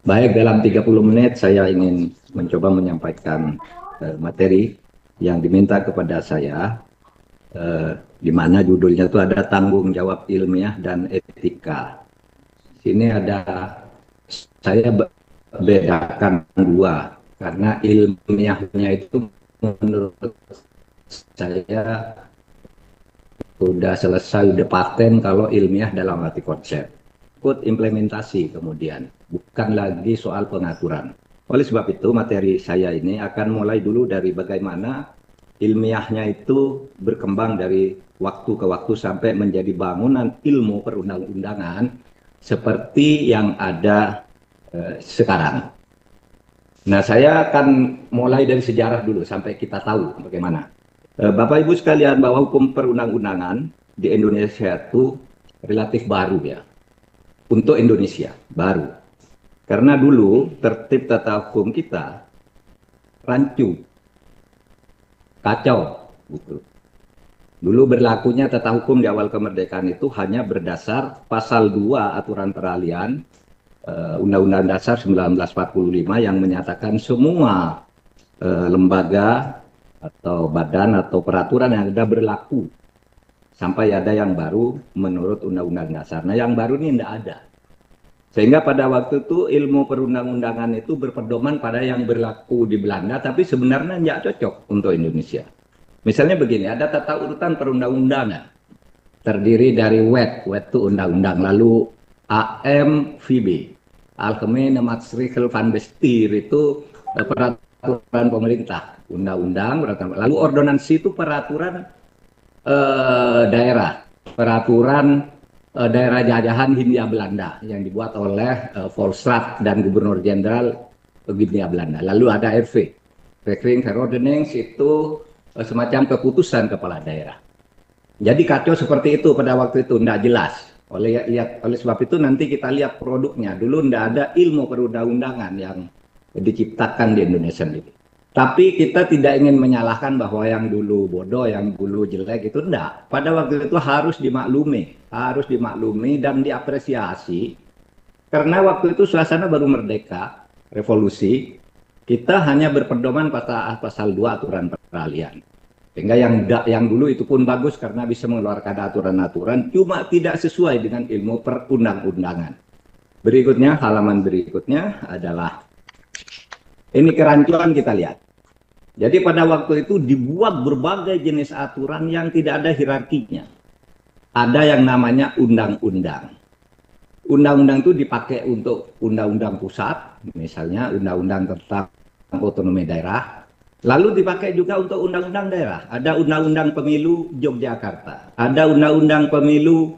Baik, dalam 30 menit saya ingin mencoba menyampaikan materi yang diminta kepada saya, di mana judulnya itu ada tanggung jawab ilmiah dan etika. Sini ada, saya bedakan dua, karena ilmiahnya itu menurut saya sudah selesai, sudah paten kalau ilmiah dalam arti konsep. Ikut implementasi kemudian, bukan lagi soal pengaturan. Oleh sebab itu, materi saya ini akan mulai dulu dari bagaimana ilmiahnya itu berkembang dari waktu ke waktu sampai menjadi bangunan ilmu perundang-undangan seperti yang ada sekarang. Nah, saya akan mulai dari sejarah dulu sampai kita tahu bagaimana. Bapak Ibu sekalian, bahwa hukum perundang-undangan di Indonesia itu relatif baru ya. Untuk Indonesia, baru. Karena dulu tertib tata hukum kita rancu, kacau. Gitu. Dulu berlakunya tata hukum di awal kemerdekaan itu hanya berdasar pasal 2 aturan peralihan Undang-Undang Dasar 1945 yang menyatakan semua lembaga atau badan atau peraturan yang ada berlaku sampai ada yang baru menurut Undang-Undang Dasar. Nah, yang baru ini tidak ada. Sehingga pada waktu itu ilmu perundang-undangan itu berpedoman pada yang berlaku di Belanda, tapi sebenarnya tidak cocok untuk Indonesia. Misalnya begini, ada tata urutan perundang-undangan. Terdiri dari WET itu undang-undang, lalu AMVB, Algemene Maatregel van Bestuur itu peraturan pemerintah, undang-undang, lalu ordonansi itu peraturan daerah, peraturan daerah jajahan Hindia Belanda yang dibuat oleh Volksraad dan Gubernur Jenderal Hindia Belanda. Lalu ada RV, Rekening Verordening, itu semacam keputusan kepala daerah. Jadi kacau seperti itu pada waktu itu, tidak jelas. Oleh sebab itu nanti kita lihat produknya. Dulu tidak ada ilmu perundang-undangan yang diciptakan di Indonesia sendiri. Tapi kita tidak ingin menyalahkan bahwa yang dulu bodoh, yang dulu jelek itu enggak. Pada waktu itu harus dimaklumi dan diapresiasi. Karena waktu itu suasana baru merdeka, revolusi, kita hanya berpedoman pada pasal 2 aturan peralihan. Sehingga yang dulu itu pun bagus karena bisa mengeluarkan aturan-aturan, cuma tidak sesuai dengan ilmu perundang-undangan. Berikutnya, halaman berikutnya adalah, ini kerancuan kita lihat. Jadi pada waktu itu dibuat berbagai jenis aturan yang tidak ada hierarkinya. Ada yang namanya undang-undang. Undang-undang itu dipakai untuk undang-undang pusat, misalnya undang-undang tentang otonomi daerah. Lalu dipakai juga untuk undang-undang daerah. Ada undang-undang pemilu Yogyakarta, ada undang-undang pemilu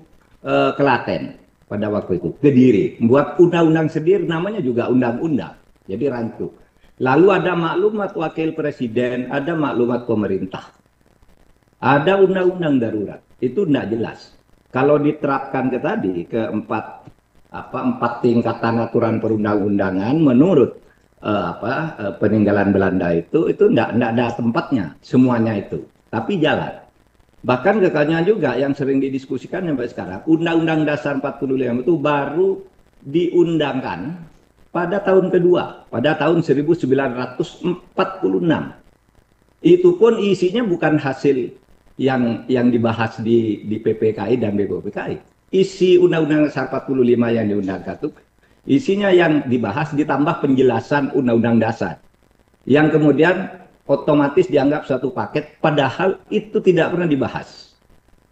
Klaten pada waktu itu, Kediri. Membuat undang-undang sendiri namanya juga undang-undang. Jadi rancu. Lalu ada maklumat wakil presiden, ada maklumat pemerintah. Ada undang-undang darurat. Itu tidak jelas. Kalau diterapkan ke empat tingkatan aturan perundang-undangan menurut peninggalan Belanda itu tidak ada tempatnya semuanya itu. Tapi jalan. Bahkan kekalnya juga yang sering didiskusikan sampai sekarang, Undang-Undang Dasar 45 itu baru diundangkan pada tahun kedua, pada tahun 1946. Itu pun isinya bukan hasil yang dibahas di PPKI dan BPPKI. Isi Undang-Undang Dasar 45 yang diundangkan itu isinya yang dibahas ditambah penjelasan Undang-Undang Dasar. Yang kemudian otomatis dianggap satu paket, padahal itu tidak pernah dibahas.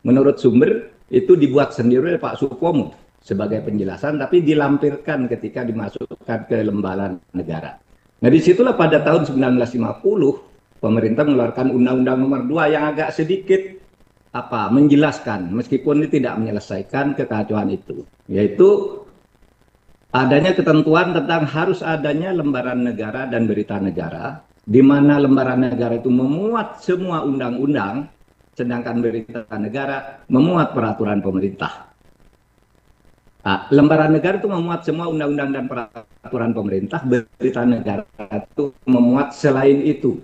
Menurut sumber, itu dibuat sendiri oleh Pak Supomo sebagai penjelasan, tapi dilampirkan ketika dimasukkan ke lembaran negara. Nah, disitulah pada tahun 1950, pemerintah mengeluarkan Undang-Undang Nomor 2 yang agak sedikit menjelaskan, meskipun ini tidak menyelesaikan kekacauan itu, yaitu adanya ketentuan tentang harus adanya lembaran negara dan berita negara, di mana lembaran negara itu memuat semua undang-undang, sedangkan berita negara memuat peraturan pemerintah. Lembaran negara itu memuat semua undang-undang dan peraturan pemerintah, berita negara itu memuat selain itu.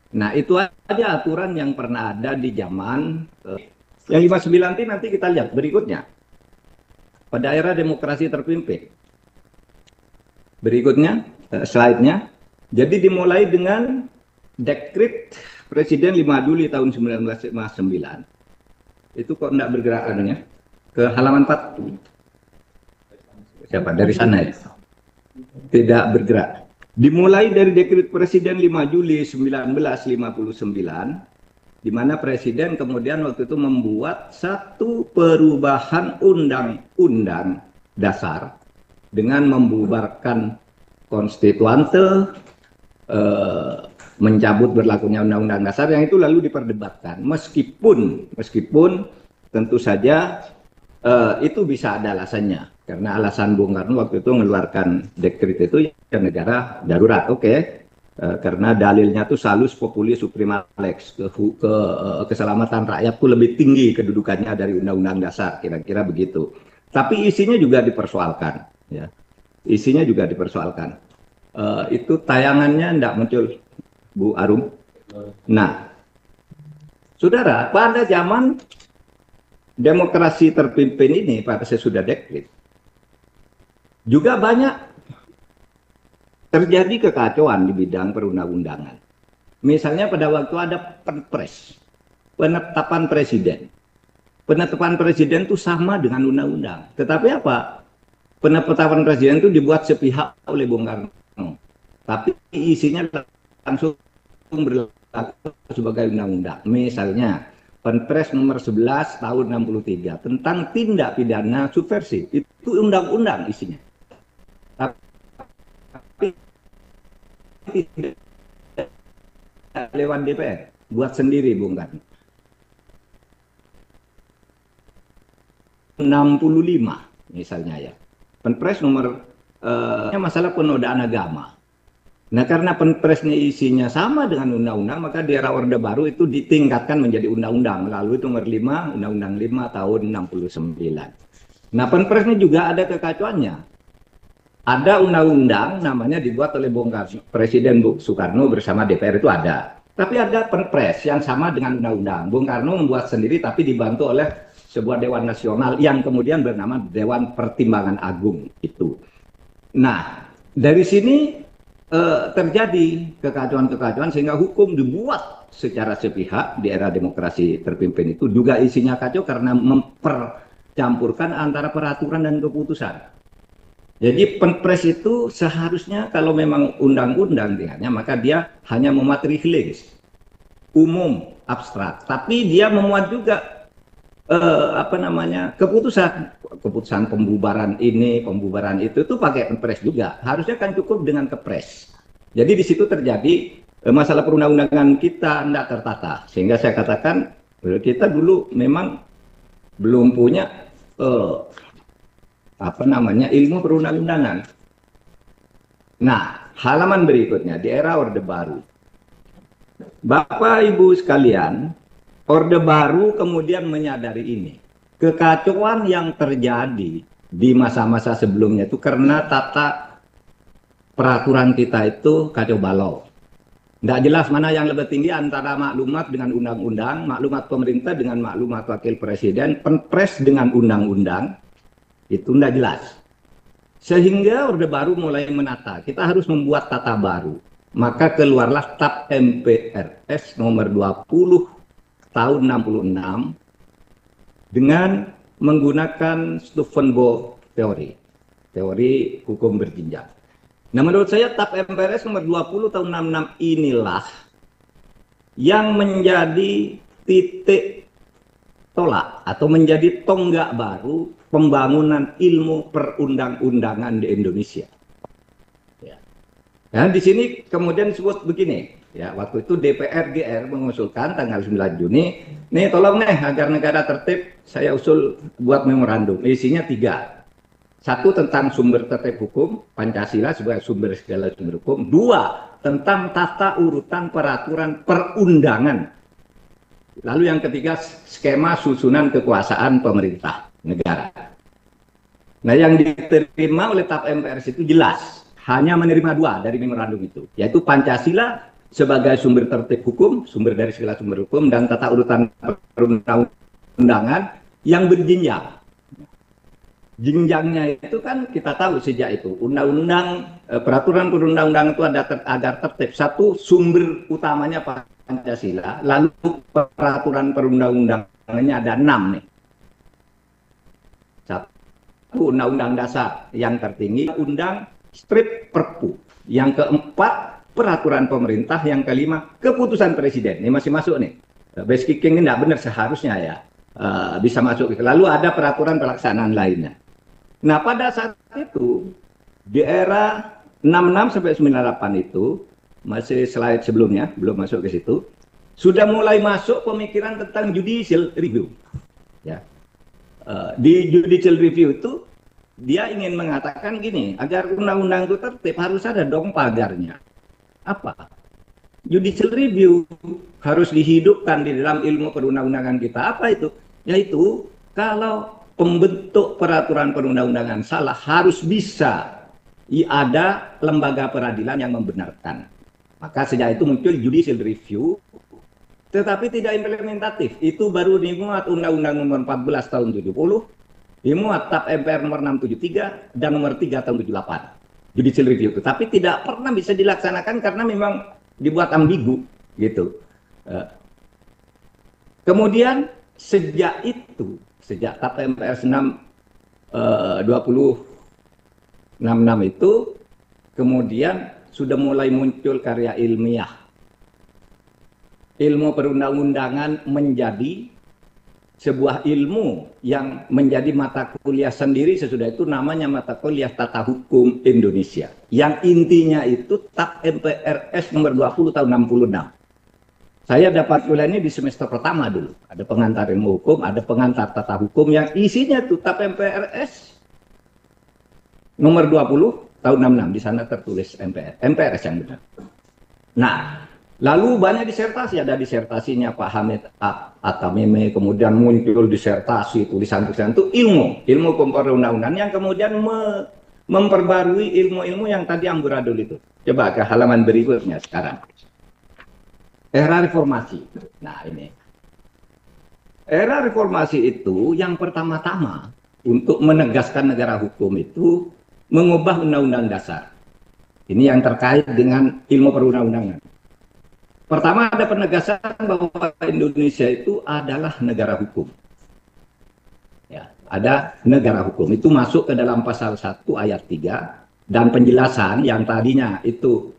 Nah, itu aja aturan yang pernah ada di zaman yang 59 nanti kita lihat berikutnya. pada era demokrasi terpimpin. Berikutnya, slide-nya. Jadi dimulai dengan dekret Presiden 5 Juli tahun 1959. Itu kok enggak bergerak anunya? Ke halaman 4. Siapa? Dari sana ya? Tidak bergerak. Dimulai dari dekret Presiden 5 Juli 1959, di mana Presiden kemudian waktu itu membuat satu perubahan undang-undang dasar dengan membubarkan konstituante, mencabut berlakunya undang-undang dasar, yang itu lalu diperdebatkan. Meskipun tentu saja itu bisa ada alasannya, karena alasan Bung Karno waktu itu mengeluarkan dekret itu ya negara darurat, karena dalilnya tuh salus populi suprema lex, keselamatan rakyat tuh lebih tinggi kedudukannya dari undang-undang dasar, kira-kira begitu. Tapi isinya juga dipersoalkan, ya. Isinya juga dipersoalkan. Itu tayangannya enggak muncul, Bu Arum. Nah, saudara, pada zaman demokrasi terpimpin ini, pada sesudah dekret, juga banyak terjadi kekacauan di bidang perundang-undangan. Misalnya pada waktu ada Perpres, penetapan presiden. Penetapan presiden itu sama dengan undang-undang. Tetapi apa? Penetapan presiden itu dibuat sepihak oleh Bung Karno. Tapi isinya langsung berlaku sebagai undang-undang. Misalnya, Perpres nomor 11 tahun 63 tentang tindak pidana subversif. Itu undang-undang isinya. Tapi tidak lewat DPR, buat sendiri Bung Karno. 65 misalnya ya. Perpres nomor masalah penodaan agama. Nah, karena Perpresnya isinya sama dengan undang-undang, maka di era Orde Baru itu ditingkatkan menjadi undang-undang melalui nomor 5, Undang-Undang 5 tahun 69. Nah, Perpresnya juga ada kekacauannya. Ada undang-undang namanya dibuat oleh Presiden Soekarno bersama DPR itu ada. Tapi ada Perpres yang sama dengan undang-undang. Bung Karno membuat sendiri tapi dibantu oleh sebuah Dewan Nasional yang kemudian bernama Dewan Pertimbangan Agung itu. Nah, dari sini terjadi kekacauan-kekacauan sehingga hukum dibuat secara sepihak di era demokrasi terpimpin itu juga isinya kacau karena mempercampurkan antara peraturan dan keputusan. Jadi Perpres itu seharusnya kalau memang undang-undang dengannya maka dia hanya memuat rilis umum abstrak, tapi dia memuat juga keputusan pembubaran ini, pembubaran itu pakai Perpres juga. Harusnya kan cukup dengan Kepres. Jadi di situ terjadi masalah perundang-undangan kita tidak tertata. Sehingga saya katakan kita dulu memang belum punya ilmu perundang-undangan. Nah, halaman berikutnya di era Orde Baru. Bapak Ibu sekalian, Orde Baru kemudian menyadari ini. Kekacauan yang terjadi di masa-masa sebelumnya itu karena tata peraturan kita itu kacau balau. Tidak jelas mana yang lebih tinggi antara maklumat dengan undang-undang, maklumat pemerintah dengan maklumat wakil presiden, Perpres dengan undang-undang, itu tidak jelas. Sehingga Orde Baru mulai menata, kita harus membuat tata baru. Maka keluarlah TAP MPRS nomor 20 tahun 66 dengan menggunakan Stufenbo teori hukum berjenjang. Nah, menurut saya TAP MPRS nomor 20 tahun 66 inilah yang menjadi titik tolak atau menjadi tonggak baru pembangunan ilmu perundang-undangan di Indonesia. Ya. Nah, di sini kemudian disebut begini. Ya, waktu itu DPR GR mengusulkan tanggal 9 Juni, nih tolong agar negara tertib, saya usul buat memorandum. Isinya 3. 1 tentang sumber tertib hukum, Pancasila sebagai sumber segala sumber hukum. 2 tentang tata urutan peraturan perundangan. Lalu yang ketiga, skema susunan kekuasaan pemerintah negara. Nah, yang diterima oleh TAP MPRS itu jelas, hanya menerima 2 dari memorandum itu, yaitu Pancasila sebagai sumber tertib hukum, sumber dari segala sumber hukum, dan tata urutan perundang-undangan yang berjenjang. jenjangnya itu kan kita tahu sejak itu undang-undang peraturan perundang-undangan itu ada agar tertib. Satu, sumber utamanya Pancasila, lalu peraturan perundang-undangannya ada 6 nih. Satu, undang-undang dasar yang tertinggi, undang strip perpu. Yang keempat, peraturan pemerintah. Yang kelima, keputusan presiden. Ini masih masuk nih. Base kicking ini tidak benar seharusnya ya. Bisa masuk. Lalu ada peraturan pelaksanaan lainnya. Nah, pada saat itu, di era 66 sampai 98 itu, masih slide sebelumnya, belum masuk ke situ, sudah mulai masuk pemikiran tentang judicial review. Ya. Di judicial review itu, dia ingin mengatakan gini, agar undang-undang itu tertib harus ada dong pagarnya. Apa? Judicial review harus dihidupkan di dalam ilmu perundang-undangan kita. Apa itu? Yaitu, kalau pembentuk peraturan perundang-undangan salah, harus bisa ada lembaga peradilan yang membenarkan. Maka sejak itu muncul judicial review, tetapi tidak implementatif. Itu baru dimuat Undang-Undang Nomor 14 Tahun 70, dimuat TAP MPR Nomor 673 dan Nomor 3 Tahun 78. Judicial review itu, tapi tidak pernah bisa dilaksanakan karena memang dibuat ambigu gitu. Kemudian sejak itu, sejak TAP MPR 2066 itu, kemudian sudah mulai muncul karya ilmiah. Ilmu perundang-undangan menjadi sebuah ilmu yang menjadi mata kuliah sendiri. Sesudah itu namanya mata kuliah Tata Hukum Indonesia. Yang intinya itu TAP MPRS nomor 20 tahun 66. Saya dapat kuliah ini di semester pertama dulu. Ada pengantar ilmu hukum, ada pengantar tata hukum yang isinya tuh TAP MPRS nomor 20 tahun 66. Di sana tertulis MPRS yang benar. Nah, lalu banyak disertasi, ada disertasinya Pak Hamid Atameme, kemudian muncul disertasi, tulisan-tulisan itu ilmu perundang-undangan yang kemudian memperbarui ilmu-ilmu yang tadi amburadul itu. Coba ke halaman berikutnya sekarang. Era reformasi. Nah, ini. Era reformasi itu yang pertama-tama untuk menegaskan negara hukum itu mengubah undang-undang dasar. Ini yang terkait dengan ilmu perundang-undangan. Pertama, ada penegasan bahwa Indonesia itu adalah negara hukum. Ya, ada negara hukum. Itu masuk ke dalam pasal 1 ayat 3 dan penjelasan yang tadinya itu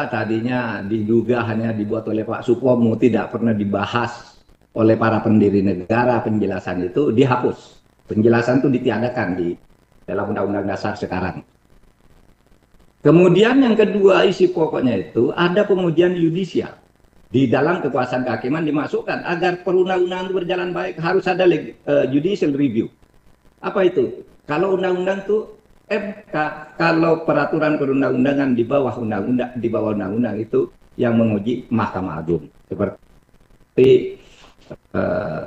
tadinya diduga hanya dibuat oleh Pak Supomo, tidak pernah dibahas oleh para pendiri negara. Penjelasan itu dihapus. Penjelasan itu ditiadakan di dalam Undang-Undang Dasar sekarang. Kemudian yang kedua, isi pokoknya itu ada pengujian yudisial. Di dalam kekuasaan kehakiman dimasukkan agar perundang-undangan itu berjalan baik harus ada judicial review. Apa itu? Kalau undang-undang itu MK, kalau peraturan perundang-undangan di bawah undang-undang itu yang menguji Mahkamah Agung, seperti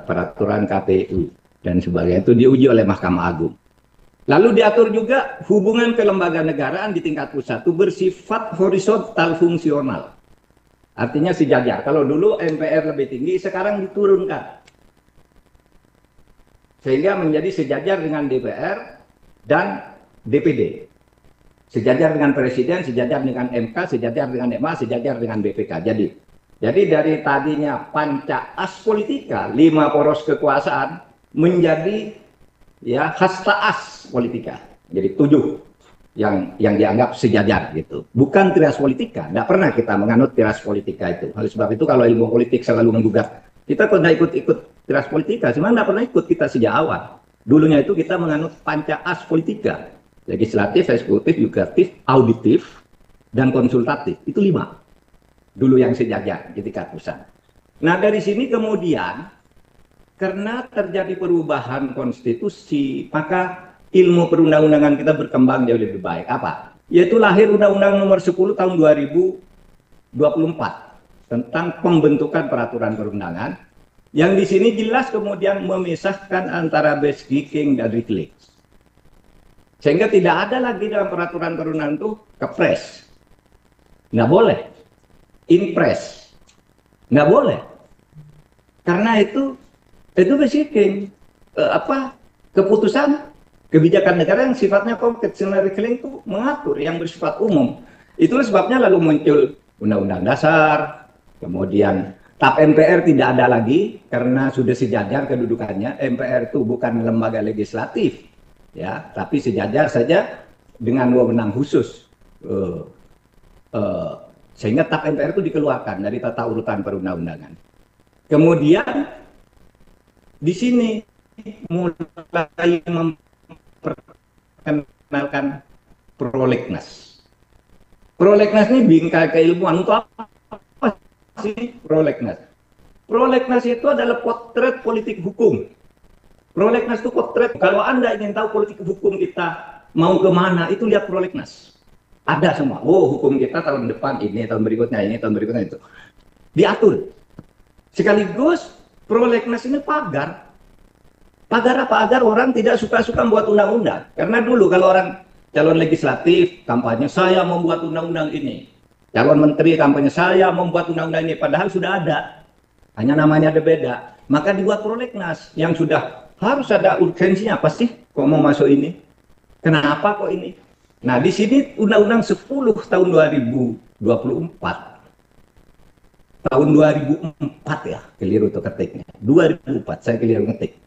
peraturan KPU dan sebagainya itu diuji oleh Mahkamah Agung. Lalu diatur juga hubungan kelembagaan-negaraan di tingkat pusat itu bersifat horizontal fungsional. Artinya sejajar. Kalau dulu MPR lebih tinggi, sekarang diturunkan. Sehingga menjadi sejajar dengan DPR dan DPD. Sejajar dengan Presiden, sejajar dengan MK, sejajar dengan MA, sejajar dengan BPK. Jadi dari tadinya panca as politika, 5 poros kekuasaan, menjadi ya hasta as politika. Jadi 7 yang dianggap sejajar gitu. Bukan trias politika. Tidak pernah kita menganut trias politika itu. Oleh sebab itu kalau ilmu politik selalu menggugat, kita pernah ikut trias politika, sebenarnya tidak pernah ikut kita sejak awal. Dulunya itu kita menganut panca as politika. Legislatif, eksekutif, yudikatif, auditif, dan konsultatif. Itu 5. Dulu yang sejajar di tingkat pusat. Nah dari sini kemudian, karena terjadi perubahan konstitusi, maka ilmu perundang-undangan kita berkembang jauh lebih baik. Apa? Yaitu lahir Undang-Undang Nomor 10 Tahun 2024 tentang pembentukan peraturan perundangan, yang di sini jelas kemudian memisahkan antara base kicking dan reflex. Sehingga tidak ada lagi dalam peraturan perundangan itu kepres. Nggak boleh. Impres. Nggak boleh. Karena itu basic keputusan Kebijakan negara yang sifatnya constitutional recalling itu mengatur yang bersifat umum. Itulah sebabnya lalu muncul Undang-Undang Dasar, kemudian TAP MPR tidak ada lagi karena sudah sejajar kedudukannya. MPR itu bukan lembaga legislatif, ya, tapi sejajar saja dengan wewenang khusus. Sehingga TAP MPR itu dikeluarkan dari tata urutan perundang-undangan. Kemudian di sini mulai memperkenalkan prolegnas. Prolegnas ini bingkai keilmuan. Untuk apa sih prolegnas? Prolegnas itu adalah potret politik hukum. Prolegnas itu potret. Kalau Anda ingin tahu politik hukum kita mau kemana, itu lihat prolegnas. Ada semua. Oh, hukum kita tahun depan ini, tahun berikutnya ini, tahun berikutnya itu. Diatur. Sekaligus prolegnas ini pagar. Pagar apa? Agar orang tidak suka-suka membuat undang-undang. Karena dulu kalau orang calon legislatif, kampanye saya membuat undang-undang ini. Calon menteri, kampanye saya membuat undang-undang ini. Padahal sudah ada. Hanya namanya ada beda. Maka dibuat prolegnas yang sudah harus ada urgensinya. Apa sih kok mau masuk ini? Kenapa kok ini? Nah, di sini Undang-Undang 10 tahun 2024. Tahun 2004 ya, keliru tuh ketiknya. 2004, saya keliru ketik.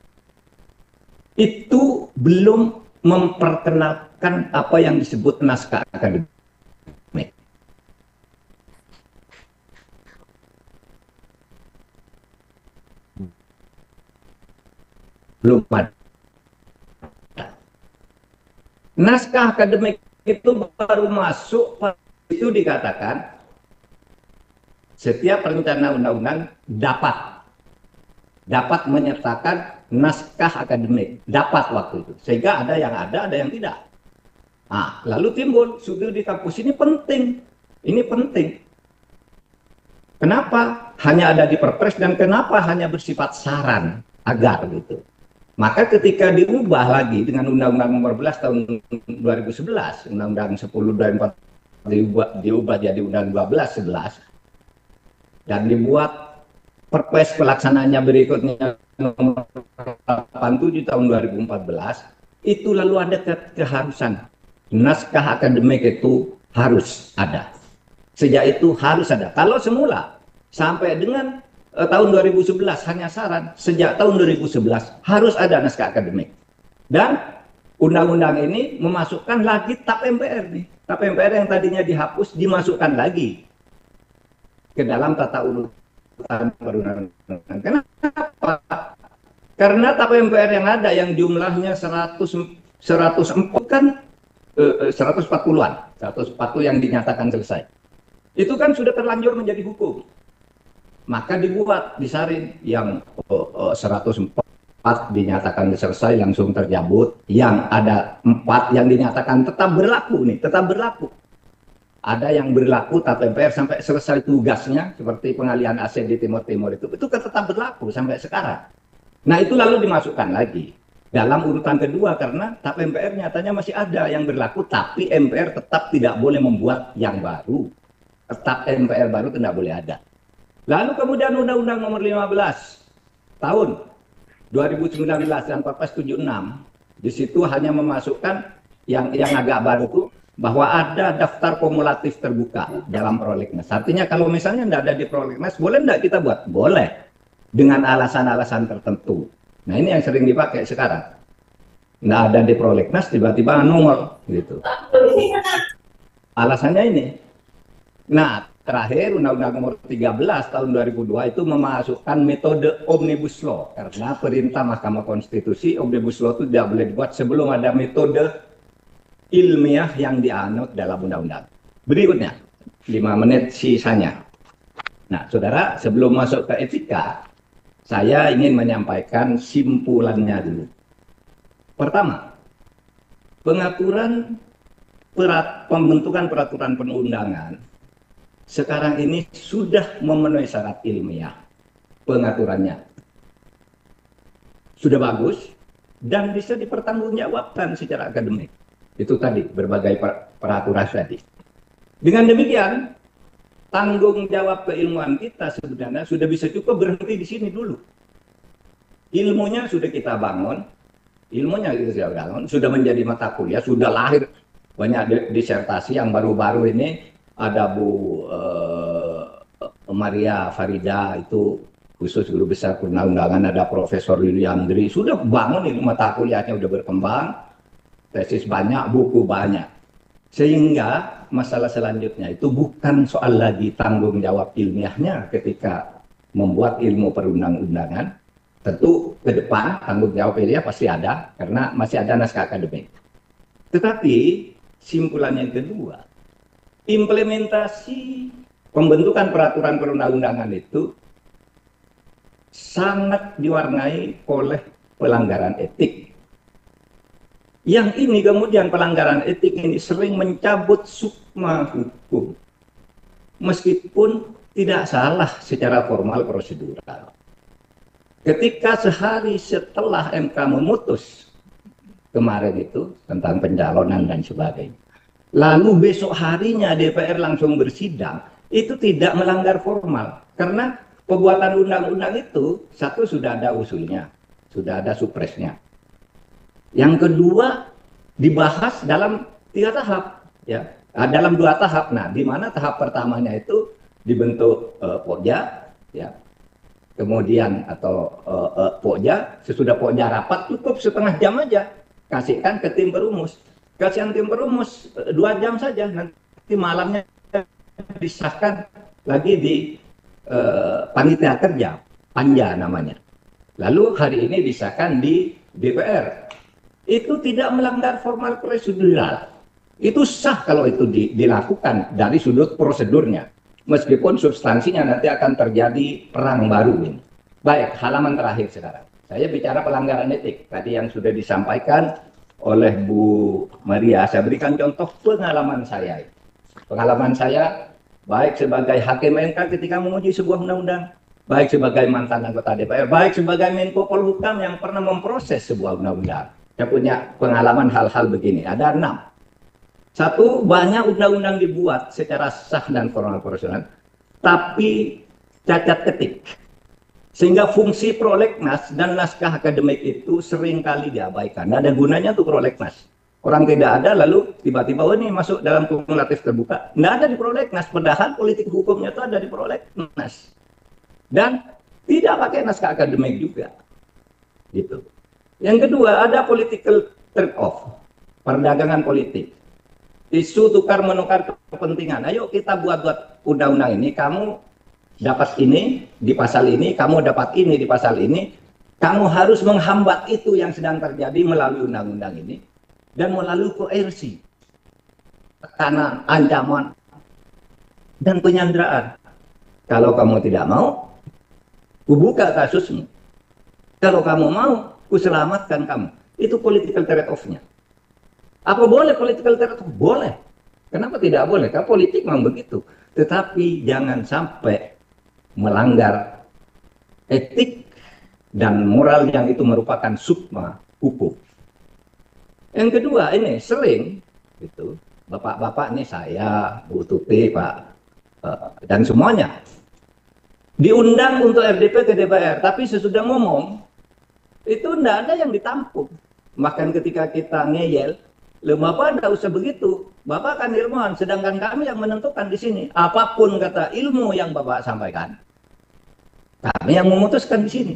Itu belum memperkenalkan apa yang disebut naskah akademik. Belum ada. Naskah akademik itu baru masuk, itu dikatakan setiap perencana undang-undang dapat menyertakan naskah akademik, dapat waktu itu, sehingga ada yang tidak. Nah, lalu timbul studi di kampus ini penting, Kenapa hanya ada di Perpres dan kenapa hanya bersifat saran agar gitu. Maka ketika diubah lagi dengan Undang-Undang Nomor 11 tahun 2011, Undang-Undang 10 2004 diubah jadi Undang-Undang 12 dan dibuat Perpres pelaksanaannya berikutnya Nomor 87 tahun 2014, itu lalu ada keharusan naskah akademik itu harus ada. Sejak itu harus ada. Kalau semula sampai dengan tahun 2011 hanya saran, sejak tahun 2011 harus ada naskah akademik. Dan undang-undang ini memasukkan lagi TAP MPR nih. TAP MPR yang tadinya dihapus dimasukkan lagi ke dalam tata urutan perundang-undangan. Kenapa? Karena TAP MPR yang ada yang jumlahnya 140 kan 140-an, 140 yang dinyatakan selesai. Itu kan sudah terlanjur menjadi hukum. Maka dibuat, disaring yang 104 dinyatakan selesai langsung tercabut, yang ada 4 yang dinyatakan tetap berlaku nih, tetap berlaku. Ada yang berlaku TAP MPR sampai selesai tugasnya, seperti pengalihan aset di Timur Timur itu kan tetap berlaku sampai sekarang. Nah, itu lalu dimasukkan lagi dalam urutan kedua karena TAP MPR nyatanya masih ada yang berlaku, tapi MPR tetap tidak boleh membuat yang baru. TAP MPR baru tidak boleh ada. Lalu kemudian Undang-Undang Nomor 15 tahun 2019 dan Perpres 76, di situ hanya memasukkan yang agak baru itu bahwa ada daftar kumulatif terbuka dalam prolegnas. Artinya kalau misalnya tidak ada di prolegnas, boleh tidak kita buat? Boleh, dengan alasan-alasan tertentu. Nah, ini yang sering dipakai sekarang. Tidak ada di prolegnas, tiba-tiba nomor gitu. Alasannya ini. Nah, terakhir Undang-Undang Nomor 13 tahun 2002 itu memasukkan metode Omnibus Law karena perintah Mahkamah Konstitusi Omnibus Law itu tidak boleh dibuat sebelum ada metode ilmiah yang dianut dalam undang-undang. Berikutnya, 5 menit sisanya. Nah, saudara, sebelum masuk ke etika, saya ingin menyampaikan simpulannya dulu. Pertama, pengaturan pembentukan peraturan perundangan sekarang ini sudah memenuhi syarat ilmiah. Pengaturannya sudah bagus dan bisa dipertanggungjawabkan secara akademik. Itu tadi berbagai peraturan tadi. Dengan demikian, tanggung jawab keilmuan kita sebenarnya sudah bisa cukup berhenti di sini dulu. Ilmunya sudah kita bangun, ilmunya gitu sudah menjadi mata kuliah, sudah lahir banyak disertasi. Yang baru-baru ini ada Bu Maria Farida, itu khusus guru besar perundang-undangan, ada Profesor Liliandri, sudah bangun ini mata kuliahnya, sudah berkembang, tesis banyak, buku banyak. Sehingga masalah selanjutnya itu bukan soal lagi tanggung jawab ilmiahnya ketika membuat ilmu perundang-undangan. Tentu ke depan tanggung jawab ilmiah pasti ada, karena masih ada naskah akademik. Tetapi simpulan yang kedua, implementasi pembentukan peraturan perundang-undangan itu sangat diwarnai oleh pelanggaran etik. Yang ini kemudian pelanggaran etik ini sering mencabut sukma hukum, meskipun tidak salah secara formal prosedural. Ketika sehari setelah MK memutus kemarin itu tentang pencalonan dan sebagainya, lalu besok harinya DPR langsung bersidang, itu tidak melanggar formal. Karena pembuatan undang-undang itu, satu sudah ada usulnya, sudah ada supresnya. Yang kedua, dibahas dalam 3 tahap, ya, dalam 2 tahap. Nah, di mana tahap pertamanya itu dibentuk Pokja, ya, kemudian atau Pokja, sesudah Pokja rapat cukup setengah jam aja, kasihkan ke tim perumus, kasihan tim perumus 2 jam saja, nanti malamnya disahkan lagi di panitia kerja, Panja namanya. Lalu hari ini disahkan di DPR. Itu tidak melanggar formal prosedural. Itu sah kalau itu dilakukan dari sudut prosedurnya. Meskipun substansinya nanti akan terjadi perang baru ini. Baik, halaman terakhir sekarang. Saya bicara pelanggaran etik. Tadi yang sudah disampaikan oleh Bu Maria, saya berikan contoh pengalaman saya. Pengalaman saya baik sebagai hakim MK ketika menguji sebuah undang-undang, baik sebagai mantan anggota DPR, baik sebagai Menko Polhukam yang pernah memproses sebuah undang-undang. Saya punya pengalaman hal-hal begini, ada 6. Satu, banyak undang-undang dibuat secara sah dan formal prosedural, tapi cacat ketik. Sehingga fungsi prolegnas dan naskah akademik itu seringkali diabaikan. Nggak ada gunanya untuk prolegnas. Orang tidak ada, lalu tiba-tiba, oh ini masuk dalam kumulatif terbuka. Nggak ada di prolegnas, padahal politik hukumnya itu ada di prolegnas. Dan tidak pakai naskah akademik juga. Gitu. Yang kedua, ada political trade-off, perdagangan politik. Isu tukar-menukar kepentingan. Ayo kita buat undang-undang ini, kamu dapat ini di pasal ini, kamu dapat ini di pasal ini, kamu harus menghambat itu yang sedang terjadi melalui undang-undang ini, dan melalui koersi, tekanan, ancaman, dan penyanderaan. Kalau kamu tidak mau, kubuka kasusmu. Kalau kamu mau, kuselamatkan kamu. Itu political trade-off-nya. Apa boleh political trade-off? Boleh. Kenapa tidak boleh? Karena politik memang begitu. Tetapi jangan sampai melanggar etik dan moral yang itu merupakan sukma hukum. Yang kedua, ini sering gitu, bapak-bapak ini saya, Bu Tuti, Pak, dan semuanya diundang untuk RDP ke DPR, tapi sesudah ngomong itu tidak ada yang ditampung. Bahkan ketika kita ngeyel, Bapak tidak usah begitu, Bapak kan ilmuwan, sedangkan kami yang menentukan di sini. Apapun kata ilmu yang Bapak sampaikan, kami yang memutuskan di sini.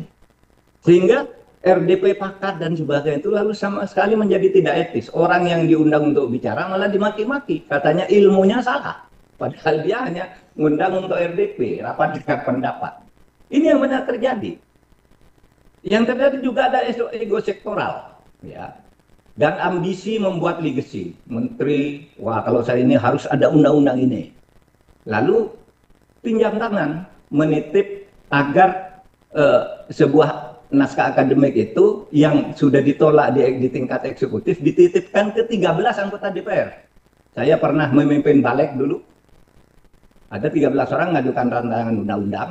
Sehingga RDP pakat dan sebagainya itu lalu sama sekali menjadi tidak etis. Orang yang diundang untuk bicara malah dimaki-maki, katanya ilmunya salah. Padahal dia hanya mengundang untuk RDP, rapat dengar pendapat. Ini yang benar terjadi. Yang terjadi juga ada ego sektoral, ya, dan ambisi membuat legacy. Menteri, wah kalau saya ini harus ada undang-undang ini. Lalu pinjam tangan, menitip agar sebuah naskah akademik itu yang sudah ditolak di tingkat eksekutif dititipkan ke 13 anggota DPR. Saya pernah memimpin balik dulu. Ada 13 orang mengajukan rancangan undang-undang.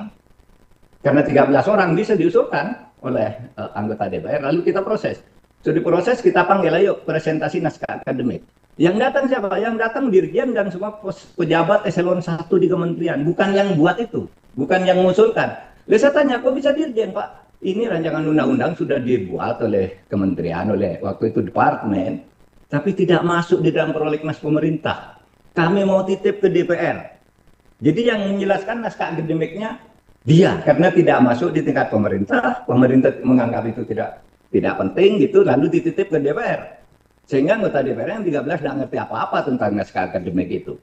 Karena 13 orang bisa diusulkan oleh anggota DPR, lalu kita proses. Sudah diproses, kita panggil, ayo presentasi naskah akademik. Yang datang siapa? Yang datang dirjen dan semua pejabat eselon 1 di kementerian. Bukan yang buat itu, bukan yang mengusulkan. Lalu saya tanya, kok bisa dirjen Pak? ini rancangan undang-undang sudah dibuat oleh kementerian, oleh waktu itu departemen, tapi tidak masuk di dalam prolegnas pemerintah. Kami mau titip ke DPR. Jadi yang menjelaskan naskah akademiknya dia, karena tidak masuk di tingkat pemerintah, pemerintah menganggap itu tidak penting gitu, lalu dititip ke DPR. Sehingga anggota DPR yang 13 tidak ngerti apa-apa tentang naskah akademik itu.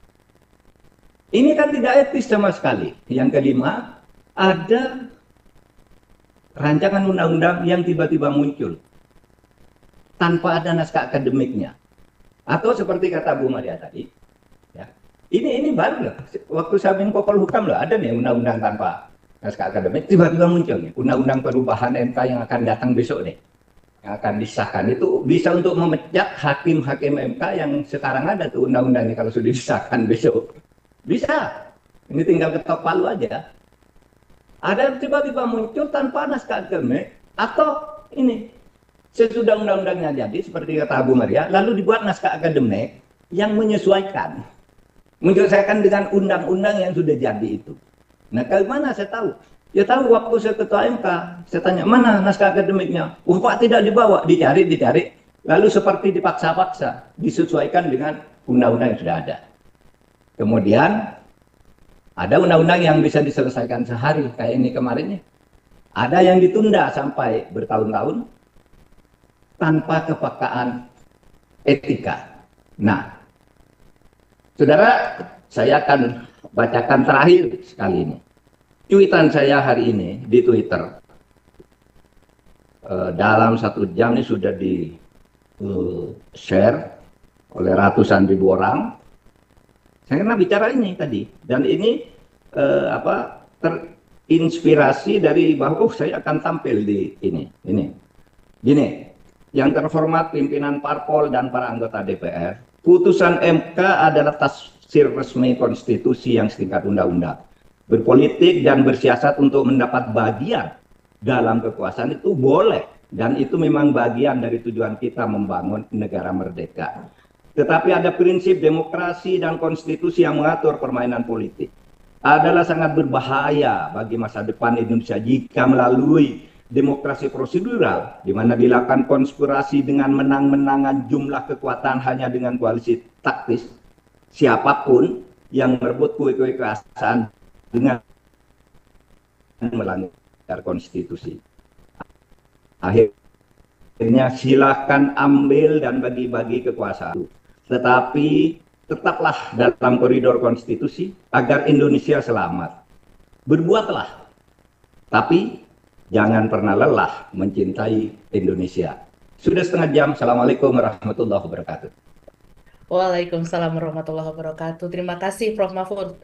Ini kan tidak etis sama sekali. Yang kelima, ada rancangan undang-undang yang tiba-tiba muncul tanpa ada naskah akademiknya. Atau seperti kata Bu Maria tadi, ya, ini baru loh. Waktu saya Menko Polhukam loh, ada nih undang-undang tanpa naskah akademik, tiba-tiba muncul nih undang-undang perubahan MK yang akan datang besok nih, yang akan disahkan. Itu bisa untuk memecat hakim-hakim MK yang sekarang ada tuh undang-undangnya kalau sudah disahkan besok. Bisa. Ini tinggal ketok palu aja. Ada yang tiba-tiba muncul tanpa naskah akademik, atau ini sesudah undang-undangnya jadi seperti kata Bu Maria, lalu dibuat naskah akademik yang menyesuaikan dengan undang-undang yang sudah jadi itu. Nah, bagaimana saya tahu? Ya tahu waktu saya ketua MK, saya tanya mana naskah akademiknya. Pak tidak dibawa, dicari, lalu seperti dipaksa-paksa, disesuaikan dengan undang-undang yang sudah ada. Kemudian ada undang-undang yang bisa diselesaikan sehari, kayak ini kemarin nih. Ada yang ditunda sampai bertahun-tahun tanpa kepekaan etika. Nah, saudara, saya akan bacakan terakhir sekali ini. Cuitan saya hari ini di Twitter. Dalam 1 jam ini sudah di share oleh ratusan ribu orang. Saya pernah bicara ini tadi, dan ini terinspirasi dari bahwa saya akan tampil di ini. Gini, yang terhormat pimpinan parpol dan para anggota DPR, putusan MK adalah tafsir resmi konstitusi yang setingkat undang-undang. Berpolitik dan bersiasat untuk mendapat bagian dalam kekuasaan itu boleh, dan itu memang bagian dari tujuan kita membangun negara merdeka. Tetapi ada prinsip demokrasi dan konstitusi yang mengatur permainan politik. Adalah sangat berbahaya bagi masa depan Indonesia jika melalui demokrasi prosedural, di mana dilakukan konspirasi dengan menang-menangan jumlah kekuatan hanya dengan koalisi taktis, siapapun yang merebut kue-kue kekuasaan dengan melanggar konstitusi. Akhirnya silakan ambil dan bagi-bagi kekuasaan. Tetapi tetaplah dalam koridor konstitusi agar Indonesia selamat. Berbuatlah, tapi jangan pernah lelah mencintai Indonesia. Sudah 1/2 jam. Assalamualaikum warahmatullahi wabarakatuh. Waalaikumsalam warahmatullahi wabarakatuh. Terima kasih Prof. Mahfud